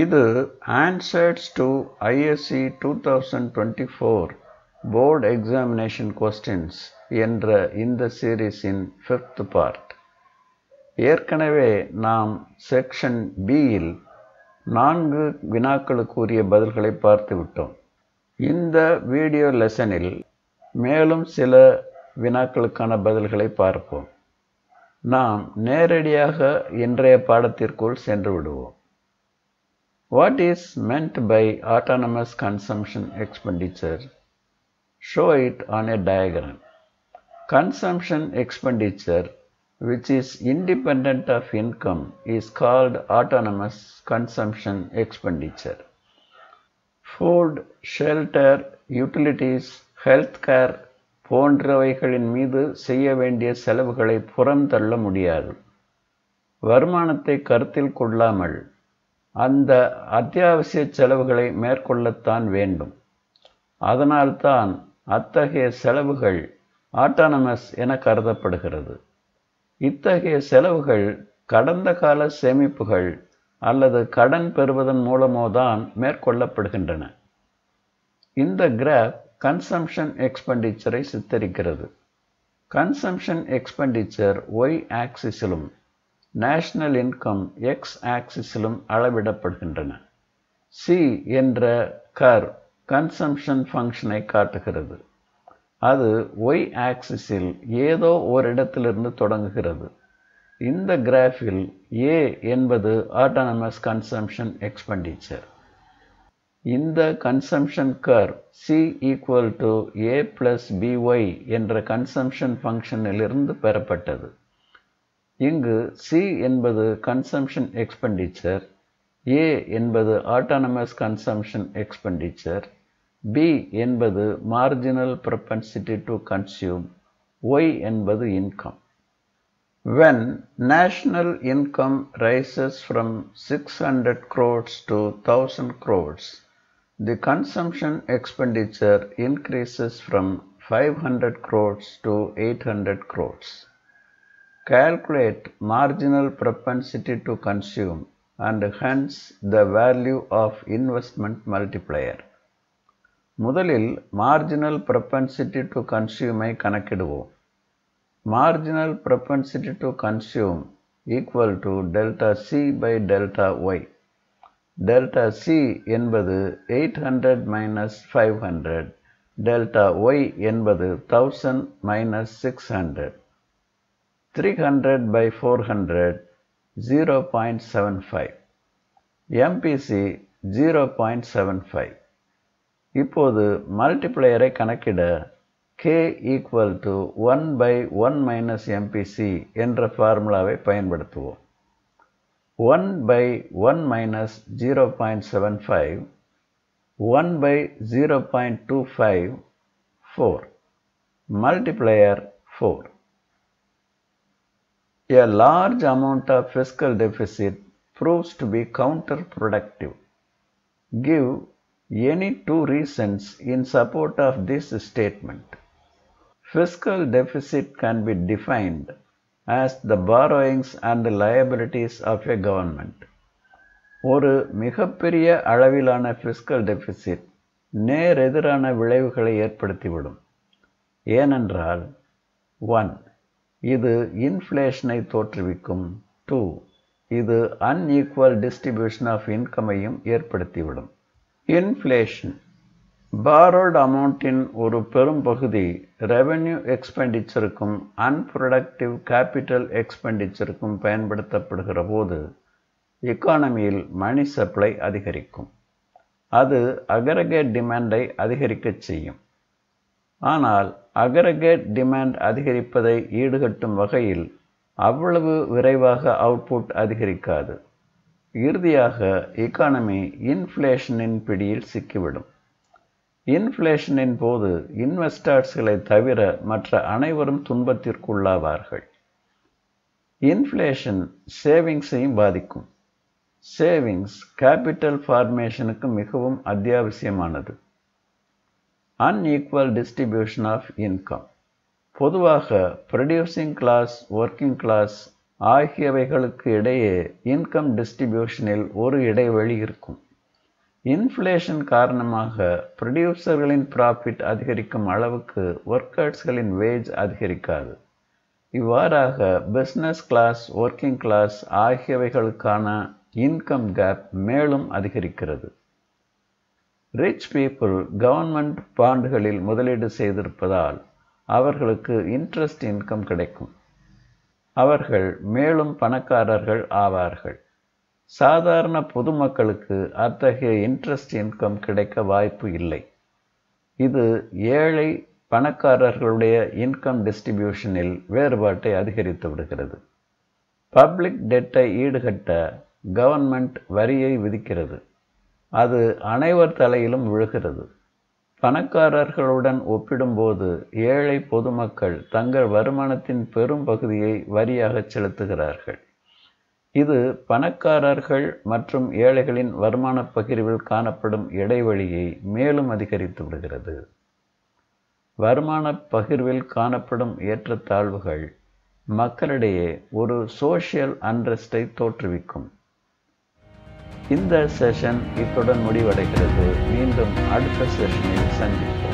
இது Answers to ISC 2024 Board Examination Questions என்ற இந்த சீரீஸின் 5th part. ஏற்கனவே நாம் செக்ஷன் Bயில் 4 வினாக்களுக்குரிய பதில்களை பார்த்துவிட்டோம். இந்த வீடியோ லெசனில் மேலும் சில வினாக்களுக்கான பதில்களை பார்ப்போம். நாம் நேரடியாக இன்றைய பாடத்திற்குள் சென்று விடுவோம். What is meant by autonomous consumption expenditure? Show it on a diagram. Consumption expenditure, which is independent of income, is called autonomous consumption expenditure. Food, shelter, utilities, healthcare போன்றவைகளின் மீது செய்ய வேண்டிய செலவுகளை புறந்தள்ள முடியாது. வருமானத்தை கருத்தில் கொள்ளாமல் அந்த அத்தியாவசிய செலவுகளை மேற்கொள்ளத்தான் வேண்டும். அதனால்தான் அத்தகைய செலவுகள் ஆட்டானமஸ் என கருதப்படுகிறது. இத்தகைய செலவுகள் கடந்த கால சேமிப்புகள் அல்லது கடன் பெறுவதன் மூலமோதான் மேற்கொள்ளப்படுகின்றன. இந்த கிராஃப் கன்சம்ஷன் எக்ஸ்பெண்டிச்சரை சித்தரிக்கிறது. கன்சம்ஷன் எக்ஸ்பெண்டிச்சர் ஒய் ஆக்சிஸிலும் நேஷனல் இன்கம் எக்ஸ் ஆக்சிஸிலும் அளவிடப்படுகின்றன. சி என்ற கர்வ் கன்சம்ஷன் ஃபங்க்ஷனை காட்டுகிறது. அது ஒய் ஆக்சிஸில் ஏதோ ஓரிடத்திலிருந்து தொடங்குகிறது. இந்த கிராஃபில் ஏ என்பது ஆட்டானமஸ் கன்சம்ஷன் எக்ஸ்பெண்டிச்சர். இந்த consumption curve C equal to A plus BY என்ற கன்சம்ஷன் ஃபங்க்ஷனிலிருந்து பெறப்பட்டது. இங்கு C என்பது கன்சம்ஷன் எக்ஸ்பெண்டிச்சர், A என்பது ஆட்டானமஸ் கன்சம்ஷன் எக்ஸ்பெண்டிச்சர், B என்பது marginal propensity to consume, Y என்பது income. When national income rises from 600 crores to 1000 crores, the consumption expenditure increases from 500 crores to 800 crores. Calculate marginal propensity to consume and hence the value of investment multiplier. முதலில் marginal propensity to consume ஐ கணக்கிடுவோம். Marginal propensity to consume equal to delta C by delta Y. Delta C என்பது 800 minus 500, delta Y என்பது 1000 minus 600. 300 by 400, 0.75. MPC 0.75. இப்போது மல்டிப்ளையரை கணக்கிட K equal to 1 by 1 minus MPC என்ற ஃபார்முலாவை பயன்படுத்துவோம். 1 by 1 minus 0.75, 1 by 0.25, 4. Multiplier 4. A large amount of fiscal deficit proves to be counterproductive. Give any two reasons in support of this statement. Fiscal deficit can be defined as the borrowings and liabilities of a government. ஒரு மிகப்பெரிய அளவிலான fiscal deficit நேரெதிரான விளைவுகளை ஏற்படுத்திவிடும். ஏனென்றால் 1. இது இன்ஃப்ளேஷனை தோற்றுவிக்கும். 2. இது unequal distribution of இன்கமையும் ஏற்படுத்திவிடும். இன்ஃப்ளேஷன் பாரோட் அமௌண்ட்டின் ஒரு பெரும் பகுதி ரெவென்யூ எக்ஸ்பெண்டிச்சருக்கும் அன்ப்ரொடக்டிவ் கேபிட்டல் எக்ஸ்பெண்டிச்சருக்கும் பயன்படுத்தப்படுகிற போது எக்கானமியில் மணி சப்ளை அதிகரிக்கும். அது அக்ரிகேட் டிமாண்டை அதிகரிக்கச் செய்யும். ஆனால் அக்ரிகேட் டிமாண்ட் அதிகரிப்பதை ஈடுகட்டும் வகையில் அவ்வளவு விரைவாக அவுட்புட் அதிகரிக்காது. இறுதியாக எக்கானமி இன்ஃப்ளேஷனின் பிடியில் சிக்கிவிடும். இன்ஃப்ளேஷனின் போது இன்வெஸ்டர்ஸ்களை தவிர மற்ற அனைவரும் துன்பத்திற்குள்ளாவார்கள். இன்ஃப்ளேஷன் சேவிங்ஸையும் பாதிக்கும். சேவிங்ஸ் கேபிட்டல் ஃபார்மேஷனுக்கு மிகவும் அத்தியாவசியமானது. unequal distribution of income. பொதுவாக producing class, working class ஆகியவைகளுக்கு இடையே இன்கம் டிஸ்ட்ரிபியூஷனில் ஒரு இடைவெளி இருக்கும். இன்ஃப்ளேஷன் காரணமாக ப்ரொடியூசர்களின் ப்ராஃபிட் அதிகரிக்கும் அளவுக்கு ஒர்க்கர்ஸ்களின் வேஜ் அதிகரிக்காது. இவ்வாறாக பிஸ்னஸ் கிளாஸ், ஒர்க்கிங் கிளாஸ் ஆகியவைகளுக்கான இன்கம் கேப் மேலும் அதிகரிக்கிறது. ரிச் பீப்புள் கவர்மெண்ட் பாண்டுகளில் முதலீடு செய்திருப்பதால் அவர்களுக்கு இன்ட்ரெஸ்ட் இன்கம் கிடைக்கும். அவர்கள் மேலும் பணக்காரர்கள் ஆவார்கள். சாதாரண பொதுமக்களுக்கு அத்தகைய இன்ட்ரெஸ்ட் இன்கம் கிடைக்க வாய்ப்பு இல்லை. இது ஏழை பணக்காரர்களுடைய இன்கம் டிஸ்ட்ரிபியூஷனில் வேறுபாட்டை அதிகரித்து விடுகிறது. பப்ளிக் டெட்டை ஈடுகட்ட கவர்மெண்ட் வரியை விதிக்கிறது. அது அனைவர் தலையிலும் விழுகிறது. பணக்காரர்களுடன் ஒப்பிடும்போது ஏழை பொதுமக்கள் தங்கள் வருமானத்தின் பெரும் பகுதியை வரியாக செலுத்துகிறார்கள். இது பணக்காரர்கள் மற்றும் ஏழைகளின் வருமான பகிர்வில் காணப்படும் இடைவெளியை மேலும் அதிகரித்து விடுகிறது. வருமான பகிர்வில் காணப்படும் ஏற்றத்தாழ்வுகள் மக்களிடையே ஒரு சோஷியல் அன்ரெஸ்டை தோற்றுவிக்கும். இந்த செஷன் இத்துடன் முடிவடைகிறது. மீண்டும் அடுத்த செஷனில் சந்திப்போம்.